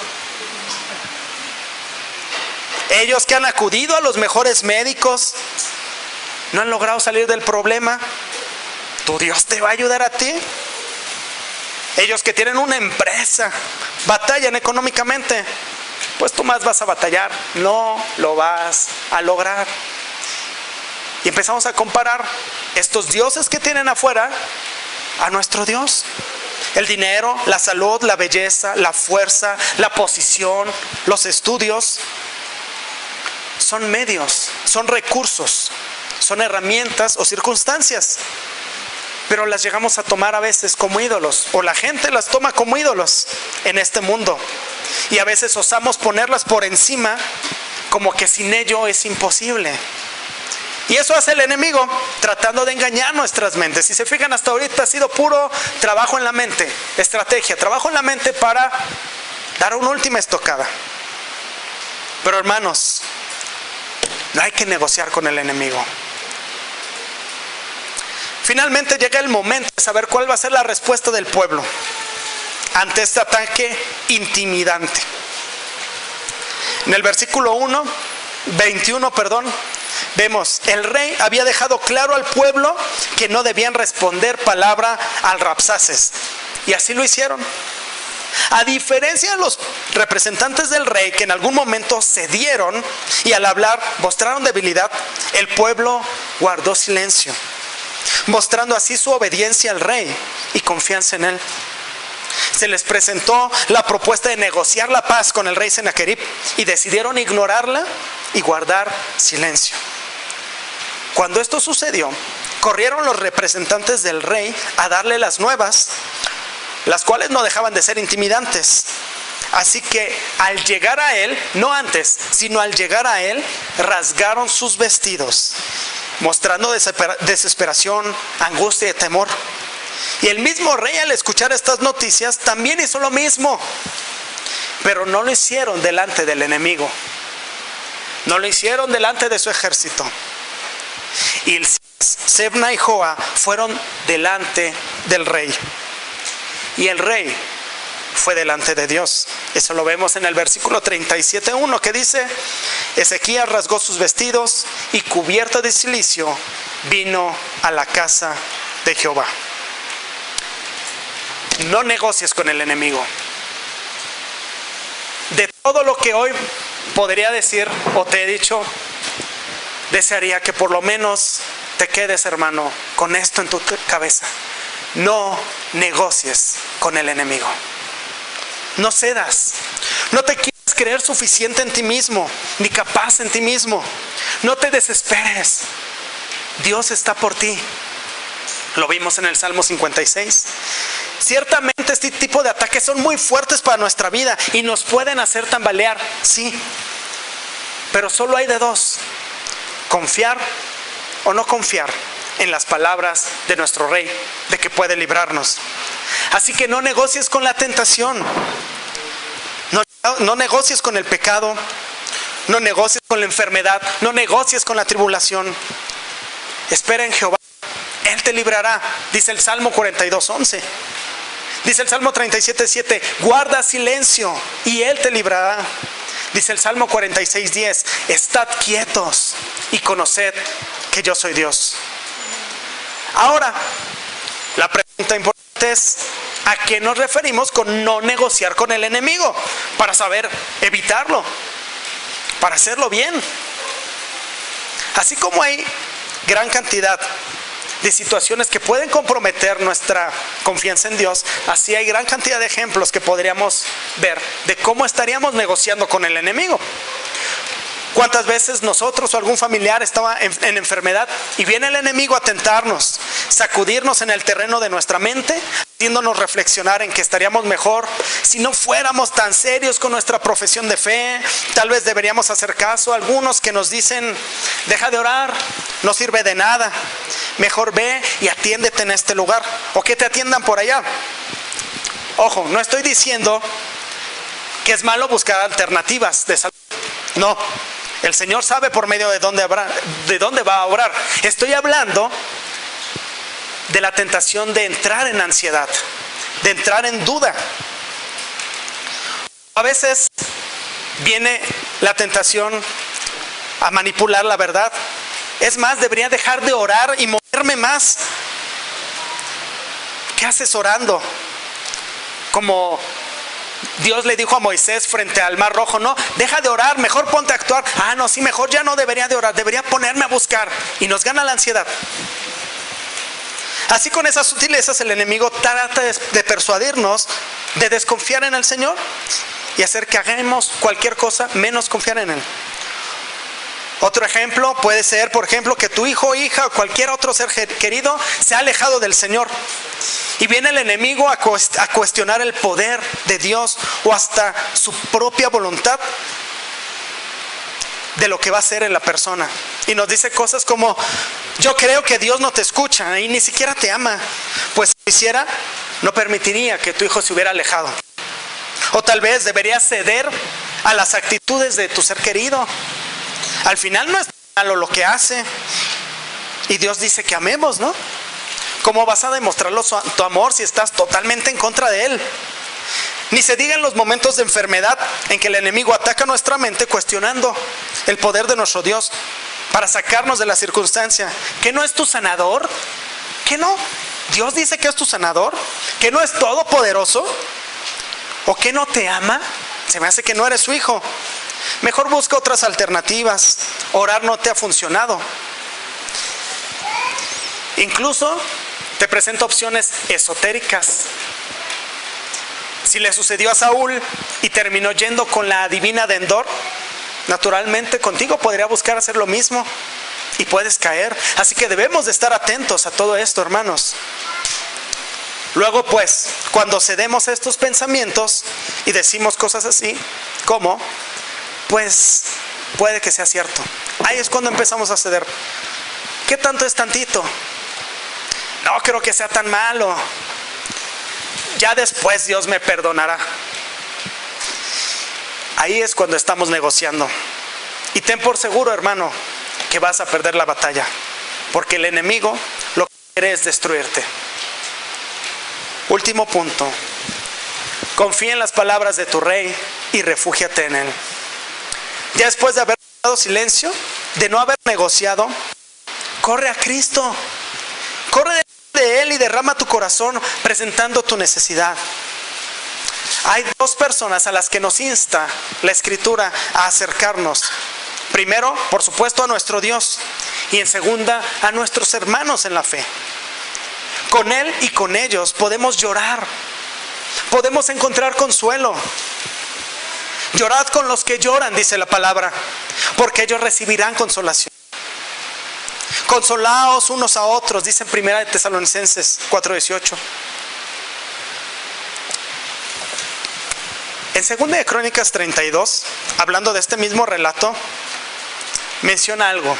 Ellos que han acudido a los mejores médicos no han logrado salir del problema, ¿tu Dios te va a ayudar a ti? Ellos que tienen una empresa, batallan económicamente, pues tú más vas a batallar, no lo vas a lograr. Y empezamos a comparar estos dioses que tienen afuera a nuestro Dios. El dinero, la salud, la belleza, la fuerza, la posición, los estudios son medios, son recursos, son herramientas o circunstancias, pero las llegamos a tomar a veces como ídolos, o la gente las toma como ídolos en este mundo, y a veces osamos ponerlas por encima como que sin ello es imposible. Y eso hace el enemigo, tratando de engañar nuestras mentes. Si se fijan, hasta ahorita ha sido puro trabajo en la mente, estrategia, trabajo en la mente para dar una última estocada. Pero hermanos, no hay que negociar con el enemigo. Finalmente llega el momento de saber cuál va a ser la respuesta del pueblo ante este ataque intimidante. En el versículo 21, vemos, el rey había dejado claro al pueblo que no debían responder palabra al Rabsaces. Y así lo hicieron. A diferencia de los representantes del rey que en algún momento cedieron y al hablar mostraron debilidad, el pueblo guardó silencio, mostrando así su obediencia al rey y confianza en él. Se les presentó la propuesta de negociar la paz con el rey Sennacherib y decidieron ignorarla y guardar silencio. Cuando esto sucedió, corrieron los representantes del rey a darle las nuevas, las cuales no dejaban de ser intimidantes. Así que al llegar a él, no antes, sino al llegar a él, rasgaron sus vestidos, mostrando desesperación, angustia y temor. Y el mismo rey, al escuchar estas noticias, también hizo lo mismo, pero no lo hicieron delante del enemigo, no lo hicieron delante de su ejército. Y Sebna y Joa fueron delante del rey, y el rey fue delante de Dios. Eso lo vemos en el versículo 37:1, que dice: Ezequías rasgó sus vestidos y cubierto de cilicio vino a la casa de Jehová. No negocies con el enemigo. De todo lo que hoy podría decir o te he dicho, desearía que por lo menos te quedes, hermano, con esto en tu cabeza. No negocies con el enemigo. No cedas. No te quieres creer suficiente en ti mismo, ni capaz en ti mismo. No te desesperes. Dios está por ti. Lo vimos en el Salmo 56. Ciertamente este tipo de ataques son muy fuertes para nuestra vida y nos pueden hacer tambalear, sí. Pero solo hay de dos: confiar o no confiar en las palabras de nuestro rey, de que puede librarnos. Así que no negocies con la tentación, no negocies con el pecado, no negocies con la enfermedad, no negocies con la tribulación. Espera en Jehová, Él te librará, dice el Salmo 42:11. Dice el Salmo 37:7, guarda silencio y Él te librará. Dice el Salmo 46:10, estad quietos y conoced que yo soy Dios. Ahora, la pregunta importante es: ¿a qué nos referimos con no negociar con el enemigo? Para saber evitarlo, para hacerlo bien. Así como hay gran cantidad de situaciones que pueden comprometer nuestra confianza en Dios, así hay gran cantidad de ejemplos que podríamos ver de cómo estaríamos negociando con el enemigo. ¿Cuántas veces nosotros o algún familiar estaba en enfermedad y viene el enemigo a tentarnos, sacudirnos en el terreno de nuestra mente, haciéndonos reflexionar en que estaríamos mejor si no fuéramos tan serios con nuestra profesión de fe? Tal vez deberíamos hacer caso a algunos que nos dicen: deja de orar, no sirve de nada, mejor ve y atiéndete en este lugar, o que te atiendan por allá. Ojo, no estoy diciendo que es malo buscar alternativas de salud, no. El Señor sabe por medio de dónde va a obrar. Estoy hablando de la tentación de entrar en ansiedad, de entrar en duda. A veces viene la tentación a manipular la verdad. Es más, debería dejar de orar y moverme más. ¿Qué haces orando? Como Dios le dijo a Moisés frente al Mar Rojo: no, deja de orar, mejor ponte a actuar. Ah, no, sí, mejor ya no debería de orar, debería ponerme a buscar. Y nos gana la ansiedad. Así, con esas sutilezas, el enemigo trata de persuadirnos de desconfiar en el Señor y hacer que hagamos cualquier cosa menos confiar en Él. Otro ejemplo puede ser, por ejemplo, que tu hijo, hija o cualquier otro ser querido se ha alejado del Señor. Y viene el enemigo a cuestionar el poder de Dios o hasta su propia voluntad de lo que va a hacer en la persona. Y nos dice cosas como: yo creo que Dios no te escucha y ni siquiera te ama, pues si lo hiciera, no permitiría que tu hijo se hubiera alejado. O tal vez deberías ceder a las actitudes de tu ser querido. Al final no es malo lo que hace, y Dios dice que amemos, ¿no? ¿Cómo vas a demostrarlo tu amor si estás totalmente en contra de Él? Ni se diga en los momentos de enfermedad en que el enemigo ataca nuestra mente cuestionando el poder de nuestro Dios para sacarnos de la circunstancia. ¿Que no es tu sanador? ¿Que no? Dios dice que es tu sanador, que no es todopoderoso, o que no te ama. Se me hace que no eres su hijo. Mejor busca otras alternativas. Orar no te ha funcionado. Incluso te presenta opciones esotéricas. Si le sucedió a Saúl y terminó yendo con la adivina de Endor, naturalmente contigo podría buscar hacer lo mismo y puedes caer. Así que debemos de estar atentos a todo esto, hermanos. Luego pues, cuando cedemos a estos pensamientos y decimos cosas así, como, pues puede que sea cierto. Ahí es cuando empezamos a ceder. ¿Qué tanto es tantito? No creo que sea tan malo. Ya después Dios me perdonará. Ahí es cuando estamos negociando. Y ten por seguro, hermano, que vas a perder la batalla, porque el enemigo lo que quiere es destruirte. Último punto. Confía en las palabras de tu rey y refúgiate en él. Ya después de haber dado silencio, de no haber negociado, corre a Cristo. Corre de él y derrama tu corazón presentando tu necesidad. Hay dos personas a las que nos insta la Escritura a acercarnos. Primero, por supuesto, a nuestro Dios, y en segunda, a nuestros hermanos en la fe. Con él y con ellos podemos llorar, podemos encontrar consuelo. Llorad con los que lloran, dice la palabra, porque ellos recibirán consolación. Consolaos unos a otros, dice en 1 Tesalonicenses 4:18. En 2 de Crónicas 32, hablando de este mismo relato, menciona algo.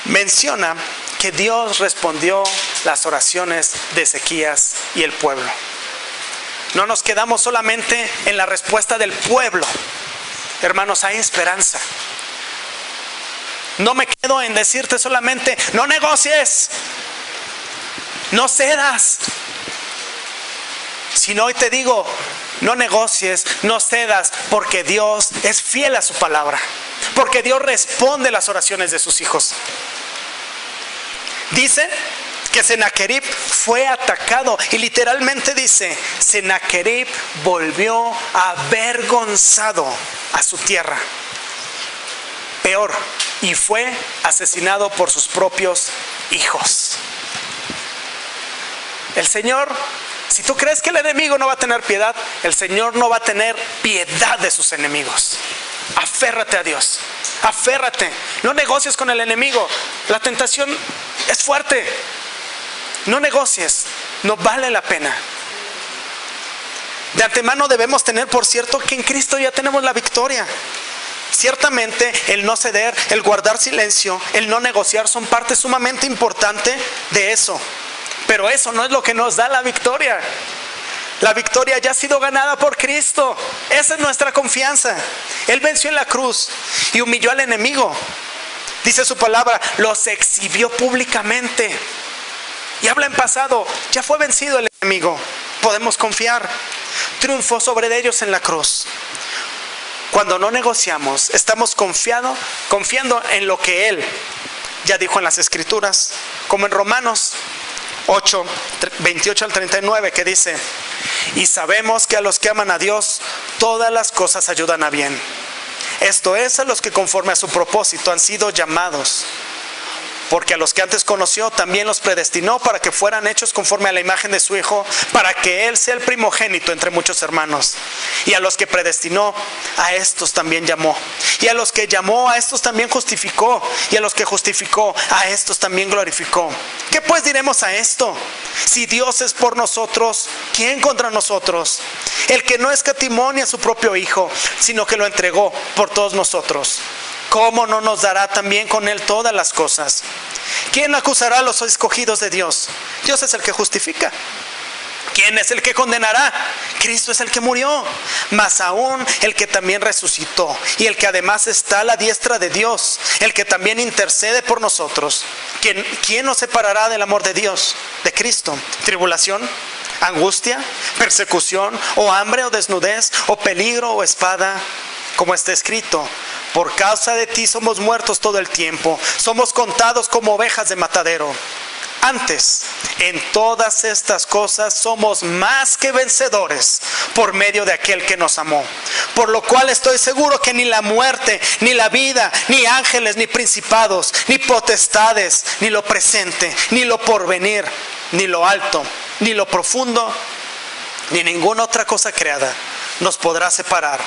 Menciona que Dios respondió las oraciones de Ezequías y el pueblo. No nos quedamos solamente en la respuesta del pueblo. Hermanos, hay esperanza. No me quedo en decirte solamente, no negocies, no cedas. Sino hoy te digo, no negocies, no cedas, porque Dios es fiel a su palabra. Porque Dios responde las oraciones de sus hijos. Dice que Sennacherib fue atacado, y literalmente dice, Sennacherib volvió avergonzado a su tierra. Peor, y fue asesinado por sus propios hijos. El Señor, si tú crees que el enemigo no va a tener piedad, el Señor no va a tener piedad de sus enemigos. Aférrate a Dios, aférrate, no negocies con el enemigo. La tentación es fuerte. No negocies, no vale la pena. De antemano debemos tener por cierto que en Cristo ya tenemos la victoria. Ciertamente el no ceder, el guardar silencio, el no negociar son parte sumamente importante de eso. Pero eso no es lo que nos da la victoria. La victoria ya ha sido ganada por Cristo. Esa es nuestra confianza. Él venció en la cruz y humilló al enemigo. Dice su palabra, los exhibió públicamente. Y habla en pasado, ya fue vencido el enemigo. Podemos confiar. Triunfó sobre ellos en la cruz. Cuando no negociamos, estamos confiando en lo que Él ya dijo en las Escrituras, como en Romanos 8, 28 al 39, que dice, y sabemos que a los que aman a Dios, todas las cosas ayudan a bien. Esto es, a los que conforme a su propósito han sido llamados. Porque a los que antes conoció también los predestinó para que fueran hechos conforme a la imagen de su Hijo, para que Él sea el primogénito entre muchos hermanos. Y a los que predestinó, a estos también llamó. Y a los que llamó, a estos también justificó. Y a los que justificó, a estos también glorificó. ¿Qué pues diremos a esto? Si Dios es por nosotros, ¿quién contra nosotros? El que no escatimó ni a su propio Hijo, sino que lo entregó por todos nosotros. ¿Cómo no nos dará también con Él todas las cosas? ¿Quién acusará a los escogidos de Dios? Dios es el que justifica. ¿Quién es el que condenará? Cristo es el que murió, mas aún el que también resucitó, y el que además está a la diestra de Dios, el que también intercede por nosotros. ¿Quién nos separará del amor de Dios, de Cristo? ¿Tribulación? angustia, persecución, o hambre, o desnudez, o peligro, o espada, como está escrito: por causa de ti somos muertos todo el tiempo, somos contados como ovejas de matadero. Antes, en todas estas cosas somos más que vencedores por medio de aquel que nos amó. Por lo cual estoy seguro que ni la muerte, ni la vida, ni ángeles, ni principados, ni potestades, ni lo presente, ni lo porvenir, ni lo alto, ni lo profundo, ni ninguna otra cosa creada nos podrá separar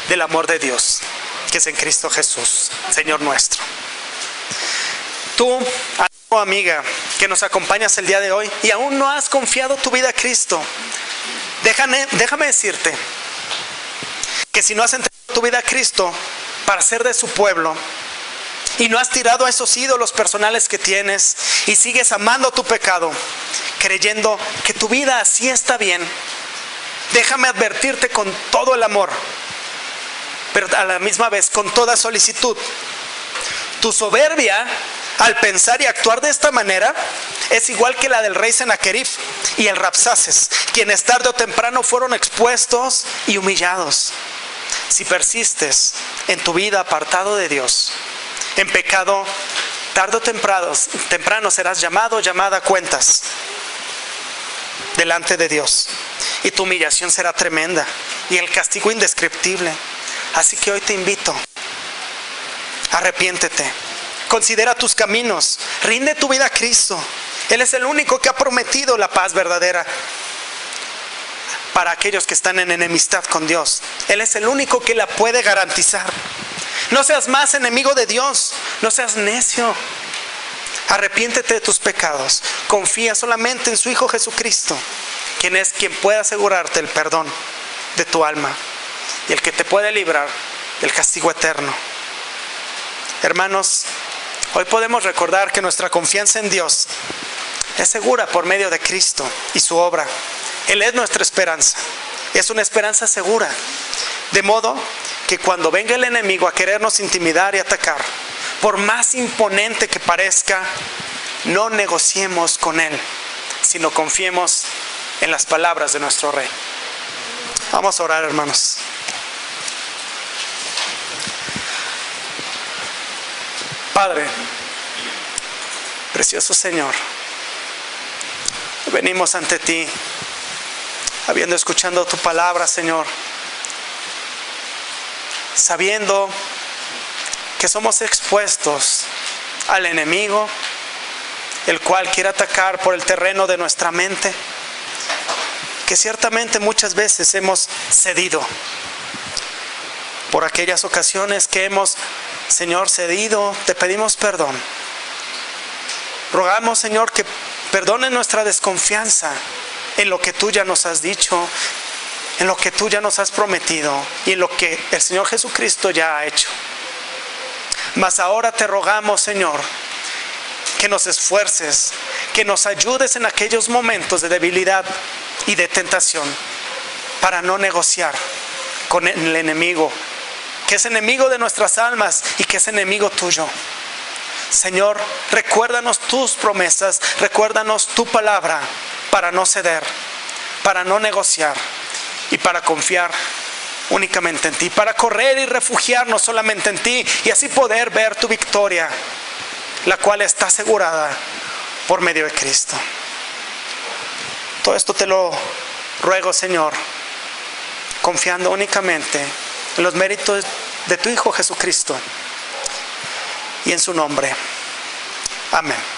del amor de Dios, que es en Cristo Jesús, Señor nuestro. Tú, amiga, que nos acompañas el día de hoy y aún no has confiado tu vida a Cristo, déjame decirte que si no has entregado tu vida a Cristo para ser de su pueblo y no has tirado a esos ídolos personales que tienes y sigues amando tu pecado, creyendo que tu vida así está bien, déjame advertirte con todo el amor, pero a la misma vez con toda solicitud: tu soberbia al pensar y actuar de esta manera es igual que la del rey Sennacherib y el Rabsaces, quienes tarde o temprano fueron expuestos y humillados. Si persistes en tu vida apartado de Dios, en pecado, tarde o temprano serás llamada a cuentas delante de Dios, y tu humillación será tremenda y el castigo indescriptible. Así que hoy te invito: arrepiéntete, considera tus caminos, rinde tu vida a Cristo. Él es el único que ha prometido la paz verdadera para aquellos que están en enemistad con Dios. Él es el único que la puede garantizar. No seas más enemigo de Dios, no seas necio. Arrepiéntete de tus pecados, confía solamente en su Hijo Jesucristo, quien es quien puede asegurarte el perdón de tu alma y el que te puede librar del castigo eterno. Hermanos, hoy podemos recordar que nuestra confianza en Dios es segura por medio de Cristo y su obra. Él es nuestra esperanza, es una esperanza segura. De modo que cuando venga el enemigo a querernos intimidar y atacar, por más imponente que parezca, no negociemos con él, sino confiemos en las palabras de nuestro Rey. Vamos a orar, hermanos. Padre, precioso Señor, venimos ante ti, habiendo escuchado tu palabra, Señor, sabiendo que somos expuestos al enemigo, el cual quiere atacar por el terreno de nuestra mente, que ciertamente muchas veces hemos cedido por aquellas ocasiones que hemos, Señor, cedido. Te pedimos perdón. Rogamos, Señor, que perdone nuestra desconfianza en lo que tú ya nos has dicho, en lo que tú ya nos has prometido y en lo que el Señor Jesucristo ya ha hecho. Mas ahora te rogamos, Señor, que nos esfuerces, que nos ayudes en aquellos momentos de debilidad y de tentación para no negociar con el enemigo, que es enemigo de nuestras almas y que es enemigo tuyo. Señor, recuérdanos tus promesas, recuérdanos tu palabra para no ceder, para no negociar y para confiar únicamente en ti, para correr y refugiarnos solamente en ti y así poder ver tu victoria, la cual está asegurada por medio de Cristo. Todo esto te lo ruego, Señor, confiando únicamente en los méritos de tu Hijo Jesucristo y en su nombre. Amén.